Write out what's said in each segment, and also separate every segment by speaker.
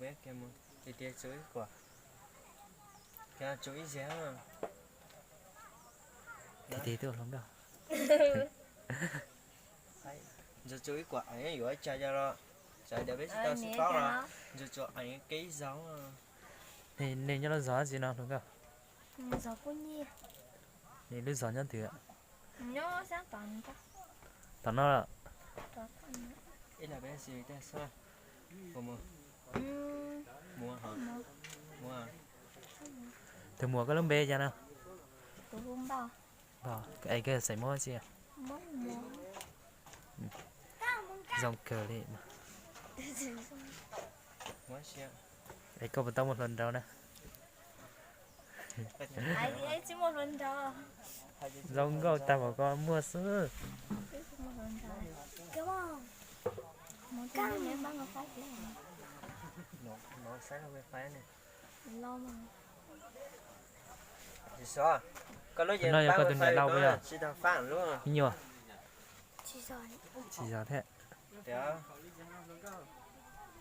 Speaker 1: bé kia mà thì tia chuối quả cái chuối dẻo mà
Speaker 2: thì tôi không đâu
Speaker 1: giờ chuối quả ấy rồi chạy ra rồi chạy để biết tao sẽ có rồi giờ cho anh cái giống
Speaker 2: nên cho nó gió gì nào đúng không
Speaker 3: gió cũng nhẹ
Speaker 2: nên lúc gió nhân thì ạ
Speaker 3: nó sáng toàn ta
Speaker 2: toàn nó là
Speaker 1: ít là bé gì ta sao mùa mùa hả mùa
Speaker 2: từ mùa có lắm bê cho nào
Speaker 3: tôi không bao
Speaker 2: bảo cái xảy mua gì à
Speaker 3: mất mùa
Speaker 2: dòng cờ đi mà
Speaker 1: mùa xia
Speaker 2: ấy có tao một lần đâu nè
Speaker 3: ai chỉ một lần đó
Speaker 2: dòng gạo tao bảo con mua sữa
Speaker 3: một lần đó đúng không một cái này bao nhiêu phải
Speaker 1: nó sáng nó phải này
Speaker 3: lo mà
Speaker 1: thì sao có lúc gì
Speaker 2: nó có từng ngày lâu bây giờ
Speaker 1: chỉ thằng phản luôn à
Speaker 2: nhiều
Speaker 3: chỉ
Speaker 2: giờ thế
Speaker 1: đó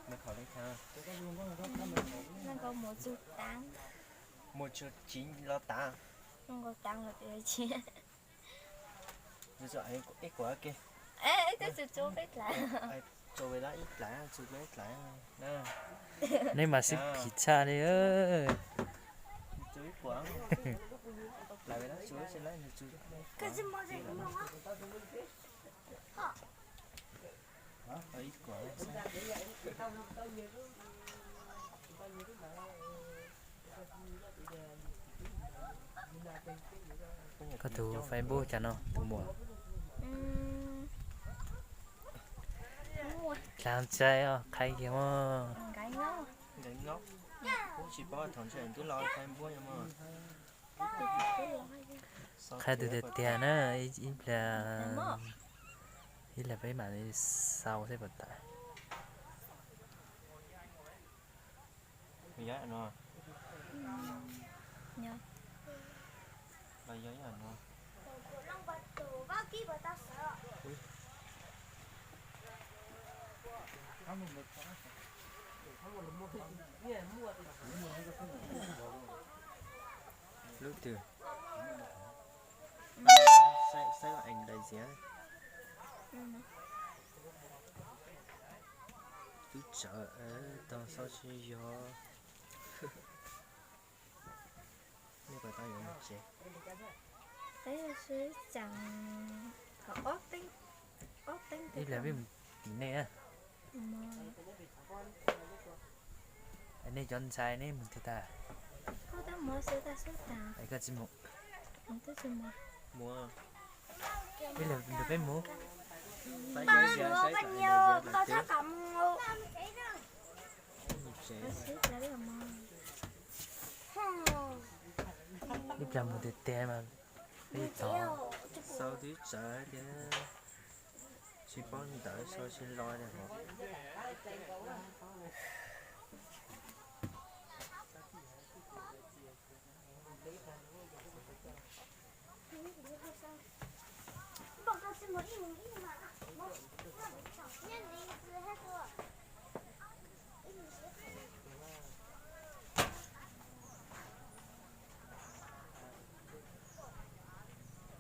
Speaker 1: nó khỏi đi theo
Speaker 3: nó có một chút tăng
Speaker 1: một chút chín lo ta
Speaker 3: không có tăng là để chia
Speaker 1: bây giờ anh ít quá kia
Speaker 3: ê tôi sẽ cho biết lại
Speaker 1: cho về đó ít lại cho về ít lại đó
Speaker 2: nên mà xích pizza đi ơi
Speaker 1: chuối quá lại về đó chuối sẽ lấy nhiều chuối
Speaker 3: cái gì mà gì mà
Speaker 1: ít quá
Speaker 2: có thủ phải bố chả nó từ mùa làm chơi à khai kia mà
Speaker 3: cái
Speaker 1: ngốc cũng chỉ có thằng chuyện cứ lo khai bố nhưng mà
Speaker 2: khai từ tiền á ít là mấy mà đi sau thế vận tải
Speaker 1: bây giờ nó
Speaker 3: nhớ
Speaker 1: bây giờ nó lúc từ sai anh đầy giá cứ chợ tao sao chỉ do như vậy tao dùng gì
Speaker 3: đấy là suy chẳng thở ớt tính
Speaker 2: ít là biết nè anh này chọn sai này mình ta
Speaker 3: có ta mua sữa ta
Speaker 2: ấy cái gì một
Speaker 3: không tới gì mà
Speaker 1: mua
Speaker 2: ít là được cái mua
Speaker 1: phải
Speaker 3: ba
Speaker 1: giấy
Speaker 3: mua
Speaker 1: giấy
Speaker 3: bao
Speaker 1: giấy
Speaker 3: nhiêu bao nhiêu cầm ngô
Speaker 1: giấy
Speaker 3: sữa là biết mà
Speaker 2: ít là một tè mà cái to
Speaker 1: sau thứ chợ thì chỉ có đợi sau xin lo này họ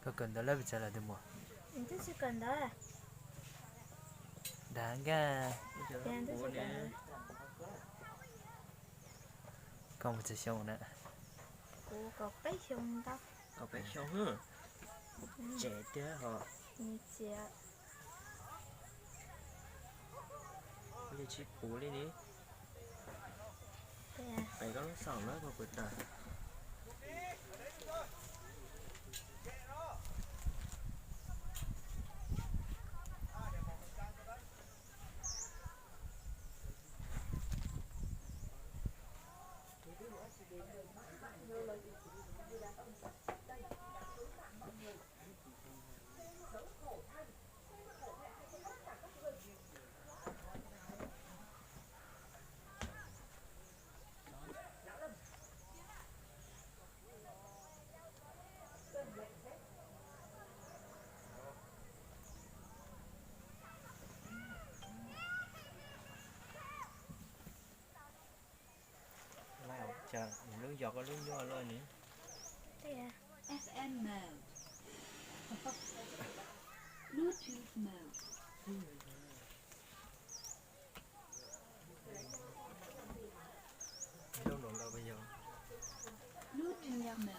Speaker 2: có cần đó là bị trả lại được mua
Speaker 3: mình chỉ cần đó à
Speaker 2: đáng ga
Speaker 3: tiền tôi chỉ cần
Speaker 2: còn một chỉ xong nữa
Speaker 3: cô có bé không đâu
Speaker 1: có phải không hả trẻ thế họ
Speaker 3: như chị
Speaker 1: bây giờ chỉ bù lên đi
Speaker 3: thế à
Speaker 1: phải có nó sòng nó vào quần ta Con giọt lên vô lên nè.
Speaker 3: Đây à.
Speaker 4: FN mode. Bluetooth mode.
Speaker 1: Đâu đụng đâu bây giờ.
Speaker 4: Bluetooth mode.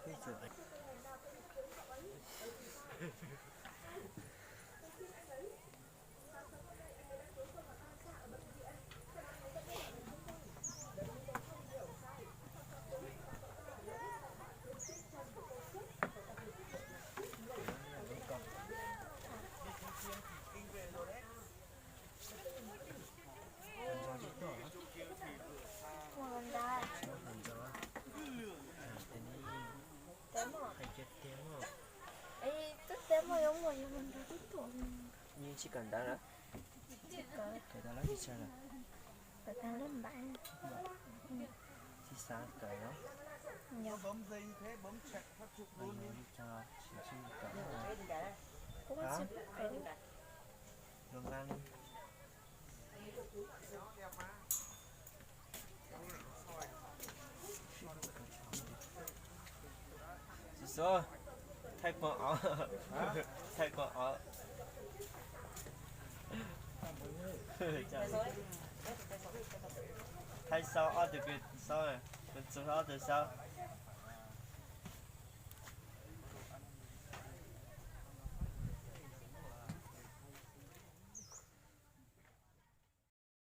Speaker 1: Cái chụp ảnh.
Speaker 3: Ngon ra. Tém à?
Speaker 1: Hay chết tiếng không?
Speaker 3: Ê, tức tém mà giống rồi nhưng mình đã tiếp tục.
Speaker 1: Nhưng chỉ cần đã đó.
Speaker 3: Chỉ cần
Speaker 1: Cái đó là gì sao là?
Speaker 3: phải tăng lên bạn.
Speaker 1: Chỉ sáng cái đó.
Speaker 3: Dạ.
Speaker 5: Bấm dây như thế, bấm check phát chụp
Speaker 1: Anh
Speaker 5: luôn.
Speaker 1: đi cho chỉ cái đó.
Speaker 3: Cũng có sự phải đi.
Speaker 1: Luôn ăn. Chị số thay quần áo. Thay quần áo. Thay sao ở được cái sao này? Mình số ở được sao?